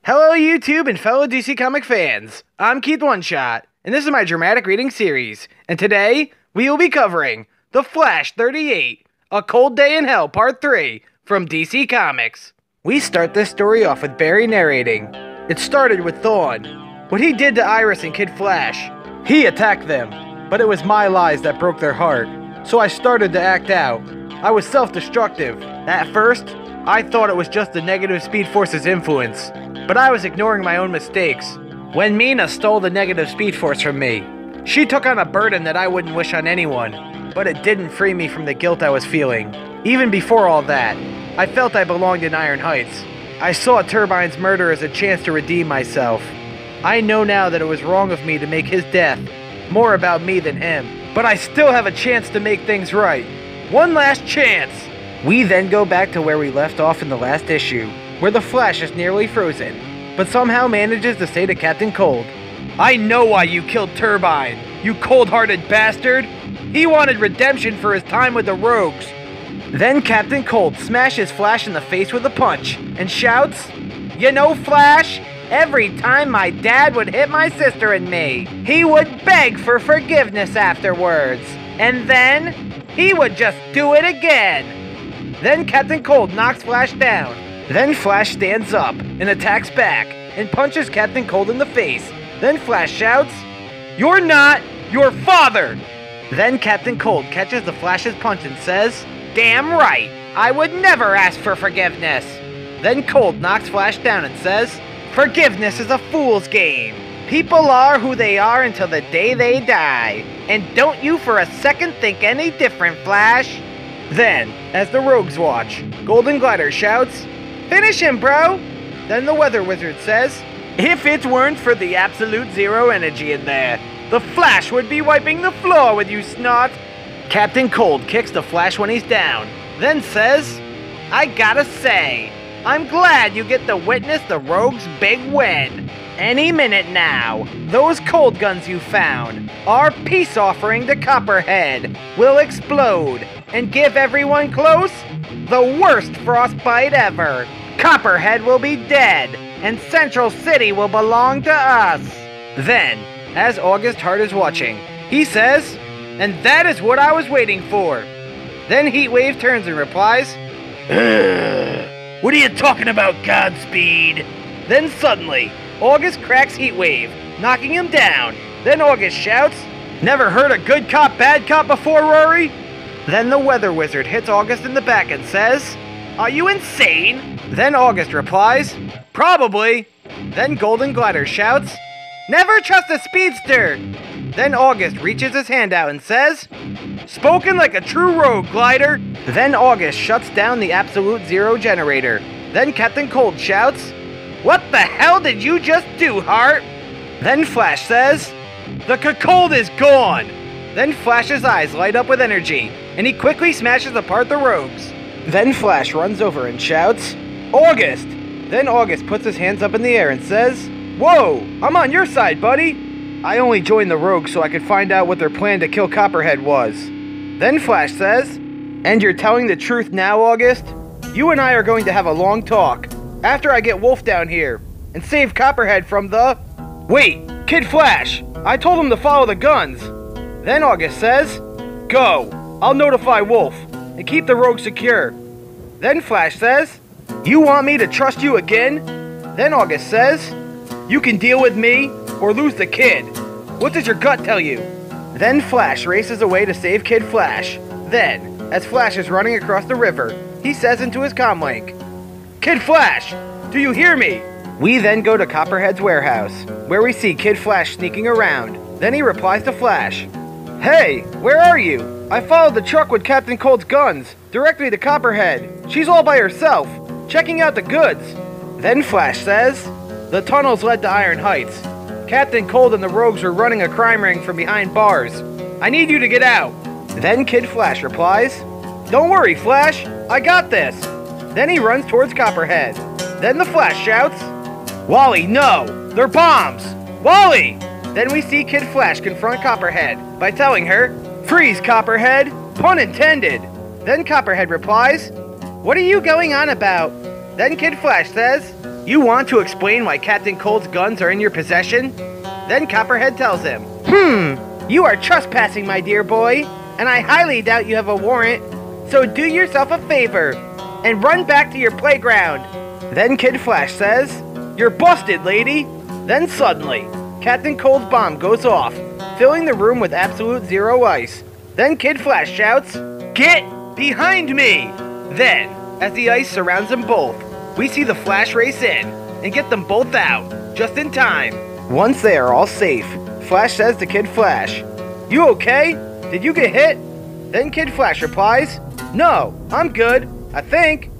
Hello YouTube and fellow DC Comic fans, I'm Keith One Shot, and this is my dramatic reading series, and today we will be covering The Flash 38, A Cold Day in Hell Part 3 from DC Comics. We start this story off with Barry narrating. It started with Thawne, what he did to Iris and Kid Flash. He attacked them, but it was my lies that broke their heart, so I started to act out. I was self-destructive. At first, I thought it was just the negative Speed Force's influence, but I was ignoring my own mistakes. When Mina stole the negative Speed Force from me, she took on a burden that I wouldn't wish on anyone, but it didn't free me from the guilt I was feeling. Even before all that, I felt I belonged in Iron Heights. I saw Turbine's murder as a chance to redeem myself. I know now that it was wrong of me to make his death more about me than him, but I still have a chance to make things right. One last chance! We then go back to where we left off in the last issue, where the Flash is nearly frozen, but somehow manages to say to Captain Cold, "I know why you killed Turbine, you cold-hearted bastard! He wanted redemption for his time with the Rogues!" Then Captain Cold smashes Flash in the face with a punch, and shouts, "You know, Flash, every time my dad would hit my sister and me, he would beg for forgiveness afterwards, and then he would just do it again." Then Captain Cold knocks Flash down. Then Flash stands up and attacks back and punches Captain Cold in the face. Then Flash shouts, "You're not your father!" Then Captain Cold catches the Flash's punch and says, "Damn right, I would never ask for forgiveness." Then Cold knocks Flash down and says, "Forgiveness is a fool's game. People are who they are until the day they die. And don't you for a second think any different, Flash." Then, as the Rogues watch, Golden Glider shouts, "Finish him, bro!" Then the Weather Wizard says, "If it weren't for the absolute zero energy in there, the Flash would be wiping the floor with you, snot." Captain Cold kicks the Flash when he's down, then says, "I gotta say, I'm glad you get to witness the Rogues' big win. Any minute now, those cold guns you found, our peace offering to Copperhead, will explode and give everyone close the worst frostbite ever. Copperhead will be dead, and Central City will belong to us." Then, as August Hart is watching, he says, "And that is what I was waiting for." Then Heatwave turns and replies, "Ugh, what are you talking about, Godspeed?" Then suddenly, August cracks Heatwave, knocking him down. Then August shouts, "Never heard a good cop, bad cop before, Rory?" Then the Weather Wizard hits August in the back and says, "Are you insane?" Then August replies, "Probably." Then Golden Glider shouts, "Never trust a speedster!" Then August reaches his hand out and says, "Spoken like a true rogue, Glider." Then August shuts down the Absolute Zero generator. Then Captain Cold shouts, "What the hell did you just do, Hart?" Then Flash says, "The Cold is gone." Then Flash's eyes light up with energy, and he quickly smashes apart the Rogues. Then Flash runs over and shouts, "August!" Then August puts his hands up in the air and says, "Whoa, I'm on your side, buddy." I only joined the Rogues so I could find out what their plan to kill Copperhead was. Then Flash says, "And you're telling the truth now, August? You and I are going to have a long talk, after I get Wolf down here, and save Copperhead from the..." "Wait, Kid Flash, I told him to follow the guns." Then August says, "Go, I'll notify Wolf, and keep the Rogue secure." Then Flash says, "You want me to trust you again?" Then August says, "You can deal with me, or lose the kid. What does your gut tell you?" Then Flash races away to save Kid Flash. Then, as Flash is running across the river, he says into his comlink, "Kid Flash, do you hear me?" We then go to Copperhead's warehouse, where we see Kid Flash sneaking around. Then he replies to Flash, "Hey, where are you? I followed the truck with Captain Cold's guns, directly to Copperhead. She's all by herself, checking out the goods." Then Flash says, "The tunnels led to Iron Heights. Captain Cold and the Rogues are running a crime ring from behind bars. I need you to get out." Then Kid Flash replies, "Don't worry, Flash, I got this." Then he runs towards Copperhead. Then the Flash shouts, "Wally, no! They're bombs! Wally!" Then we see Kid Flash confront Copperhead by telling her, "Freeze, Copperhead! Pun intended!" Then Copperhead replies, "What are you going on about?" Then Kid Flash says, You want to explain why Captain Cold's guns are in your possession? Then Copperhead tells him, You are trespassing, my dear boy, and I highly doubt you have a warrant, so do yourself a favor and run back to your playground. Then Kid Flash says, You're busted, lady. Then suddenly, Captain Cold's bomb goes off, filling the room with absolute zero ice. Then Kid Flash shouts, Get behind me! Then, as the ice surrounds them both, we see the Flash race in and get them both out, just in time. Once they are all safe, Flash says to Kid Flash, You okay? Did you get hit? Then Kid Flash replies, No, I'm good, I think.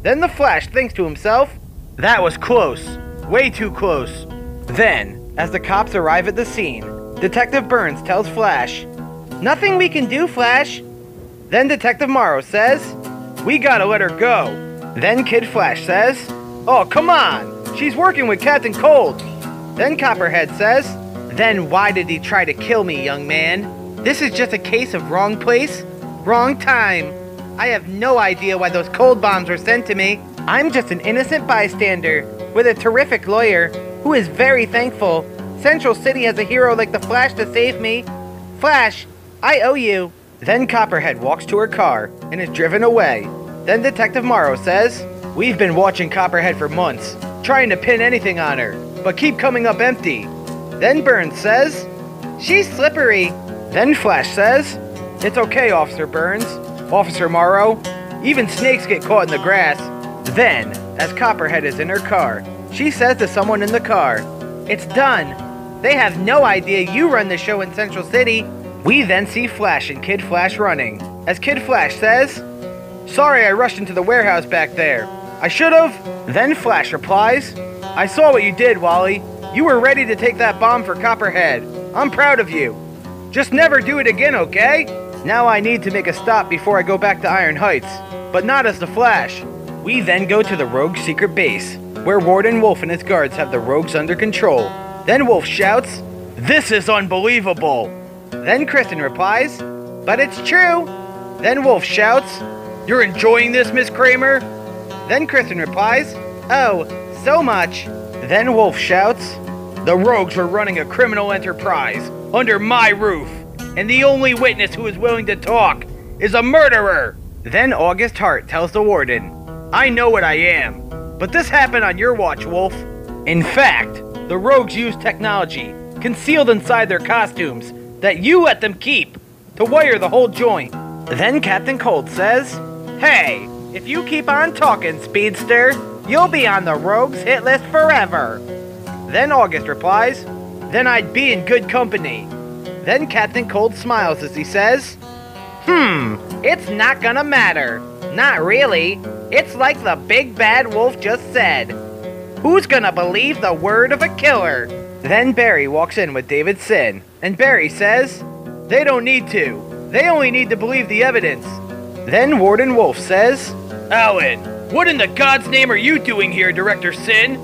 Then the Flash thinks to himself, That was close, way too close. Then, as the cops arrive at the scene, Detective Burns tells Flash, Nothing we can do, Flash. Then Detective Morrow says, We gotta let her go. Then Kid Flash says, Oh, come on, she's working with Captain Cold. Then Copperhead says, Then why did he try to kill me, young man? This is just a case of wrong place, wrong time. I have no idea why those cold bombs were sent to me. I'm just an innocent bystander with a terrific lawyer who is very thankful Central City has a hero like the Flash to save me. Flash, I owe you. Then Copperhead walks to her car and is driven away. Then Detective Morrow says, We've been watching Copperhead for months, trying to pin anything on her, but keep coming up empty. Then Burns says, She's slippery. Then Flash says, It's okay, Officer Burns, Officer Morrow. Even snakes get caught in the grass. Then, as Copperhead is in her car, she says to someone in the car, It's done. They have no idea you run the show in Central City. We then see Flash and Kid Flash running. As Kid Flash says, Sorry I rushed into the warehouse back there. I should've. Then Flash replies, I saw what you did, Wally. You were ready to take that bomb for Copperhead. I'm proud of you. Just never do it again, okay? Now I need to make a stop before I go back to Iron Heights, but not as the Flash. We then go to the Rogue's secret base, where Warden Wolf and his guards have the Rogues under control. Then Wolf shouts, This is unbelievable. Then Kristen replies, But it's true. Then Wolf shouts, You're enjoying this, Miss Kramer? Then Kristen replies, Oh, so much. Then Wolf shouts, The Rogues were running a criminal enterprise under my roof, and the only witness who is willing to talk is a murderer. Then August Hart tells the Warden, I know what I am, but this happened on your watch, Wolf. In fact, the Rogues used technology concealed inside their costumes that you let them keep to wire the whole joint. Then Captain Cold says, Hey, if you keep on talking, Speedster, you'll be on the Rogues hit list forever. Then August replies, Then I'd be in good company. Then Captain Cold smiles as he says, It's not gonna matter. Not really. It's like the big bad wolf just said. Who's gonna believe the word of a killer? Then Barry walks in with David Sin, and Barry says, They don't need to. They only need to believe the evidence. Then Warden Wolf says, Alan, what in the God's name are you doing here, Director Sin?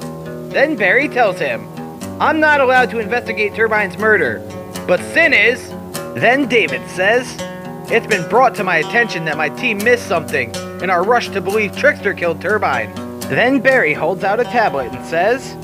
Then Barry tells him, I'm not allowed to investigate Turbine's murder, but Sin is. Then David says, It's been brought to my attention that my team missed something in our rush to believe Trickster killed Turbine. Then Barry holds out a tablet and says,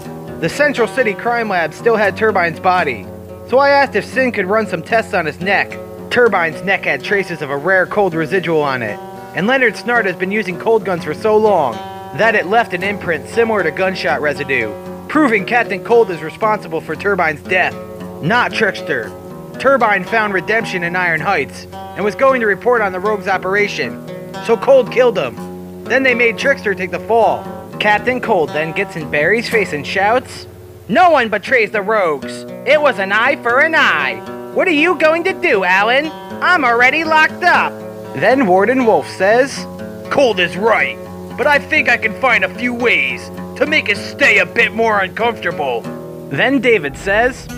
The Central City Crime Lab still had Turbine's body, so I asked if Sin could run some tests on his neck. Turbine's neck had traces of a rare cold residual on it, and Leonard Snart has been using cold guns for so long that it left an imprint similar to gunshot residue, proving Captain Cold is responsible for Turbine's death, not Trickster. Turbine found redemption in Iron Heights and was going to report on the Rogues' operation, so Cold killed him. Then they made Trickster take the fall. Captain Cold then gets in Barry's face and shouts, No one betrays the Rogues. It was an eye for an eye. What are you going to do, Alan? I'm already locked up. Then Warden Wolf says, Cold is right, but I think I can find a few ways to make it stay a bit more uncomfortable. Then David says,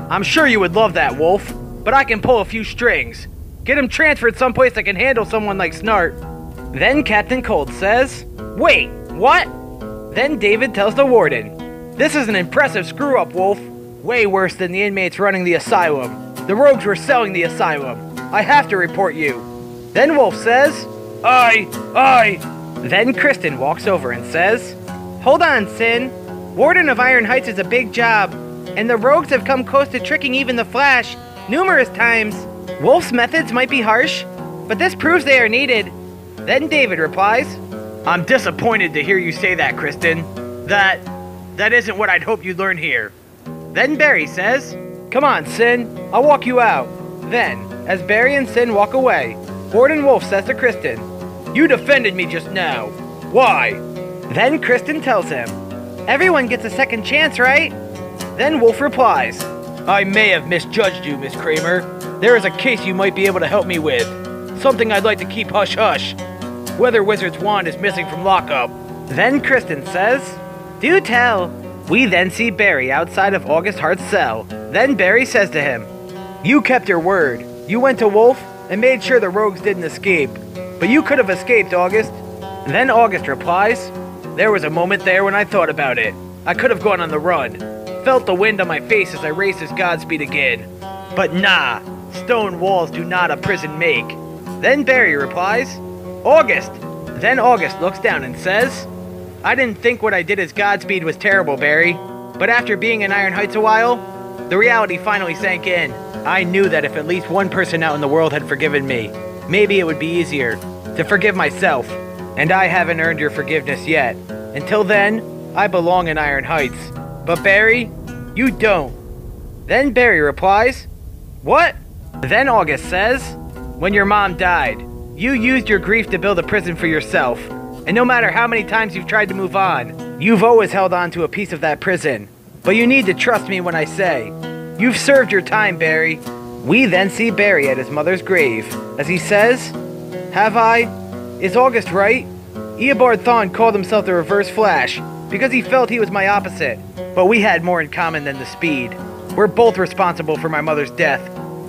I'm sure you would love that, Wolf, but I can pull a few strings. Get him transferred someplace that can handle someone like Snart. Then Captain Cold says, Wait, what? Then David tells the Warden, This is an impressive screw-up, Wolf. Way worse than the inmates running the asylum. The Rogues were selling the asylum. I have to report you. Then Wolf says, I. Then Kristen walks over and says, Hold on, Sin. Warden of Iron Heights is a big job, and the rogues have come close to tricking even the Flash numerous times. Wolf's methods might be harsh, but this proves they are needed. Then David replies, I'm disappointed to hear you say that, Kristen. That isn't what I'd hoped you'd learn here. Then Barry says, Come on, Sin, I'll walk you out. Then, as Barry and Sin walk away, Warden Wolf says to Kristen, You defended me just now. Why? Then Kristen tells him, Everyone gets a second chance, right? Then Wolf replies, I may have misjudged you, Miss Kramer. There is a case you might be able to help me with. Something I'd like to keep hush-hush. Weather Wizard's wand is missing from lockup. Then Kristen says, Do tell. We then see Barry outside of August Hart's cell. Then Barry says to him, You kept your word. You went to Wolf and made sure the rogues didn't escape. But you could have escaped, August. Then August replies, There was a moment there when I thought about it. I could have gone on the run. Felt the wind on my face as I raced his Godspeed again. But nah, stone walls do not a prison make. Then Barry replies, August. Then August looks down and says, I didn't think what I did as Godspeed was terrible, Barry. But after being in Iron Heights a while, the reality finally sank in. I knew that if at least one person out in the world had forgiven me, maybe it would be easier to forgive myself. And I haven't earned your forgiveness yet. Until then, I belong in Iron Heights. But Barry, you don't. Then Barry replies, What? Then August says, When your mom died, you used your grief to build a prison for yourself. And no matter how many times you've tried to move on, you've always held on to a piece of that prison. But you need to trust me when I say, you've served your time, Barry. We then see Barry at his mother's grave, as he says, Have I? Is August right? Eobard Thawne called himself the Reverse Flash, because he felt he was my opposite. But we had more in common than the speed. We're both responsible for my mother's death.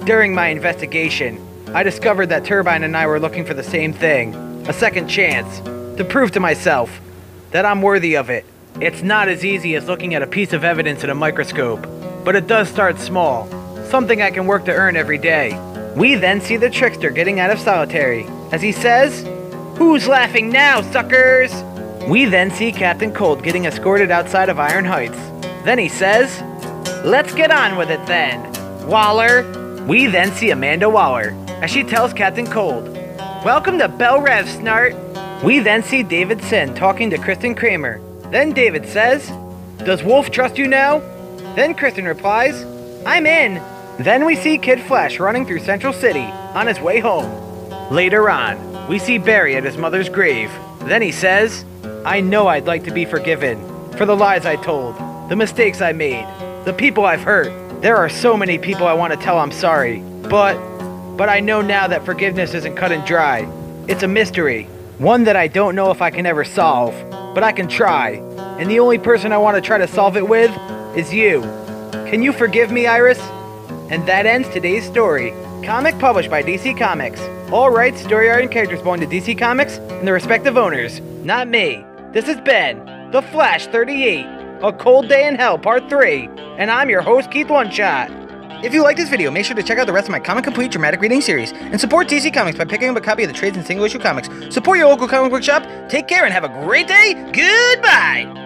During my investigation, I discovered that Turbine and I were looking for the same thing, a second chance, to prove to myself that I'm worthy of it. It's not as easy as looking at a piece of evidence in a microscope, but it does start small, something I can work to earn every day. We then see the trickster getting out of solitary, as he says, Who's laughing now, suckers? We then see Captain Cold getting escorted outside of Iron Heights. Then he says, Let's get on with it then, Waller. We then see Amanda Waller, as she tells Captain Cold, Welcome to Bell Rev, Snart. We then see David Sin talking to Kristen Kramer. Then David says, Does Wolf trust you now? Then Kristen replies, I'm in. Then we see Kid Flash running through Central City on his way home. Later on, we see Barry at his mother's grave. Then he says, I know I'd like to be forgiven for the lies I told, the mistakes I made, the people I've hurt. There are so many people I want to tell I'm sorry, but I know now that forgiveness isn't cut and dry. It's a mystery, one that I don't know if I can ever solve, but I can try, and the only person I want to try to solve it with is you. Can you forgive me, Iris? And that ends today's story. Comic published by DC Comics. All rights, story art, and characters belong to DC Comics and their respective owners, not me. This has been The Flash 38, A Cold Day in Hell Part 3, and I'm your host, Keith One Shot. If you like this video, make sure to check out the rest of my Comic Complete dramatic reading series, and support DC Comics by picking up a copy of the trades and single issue comics. Support your local comic book shop, take care, and have a great day. Goodbye!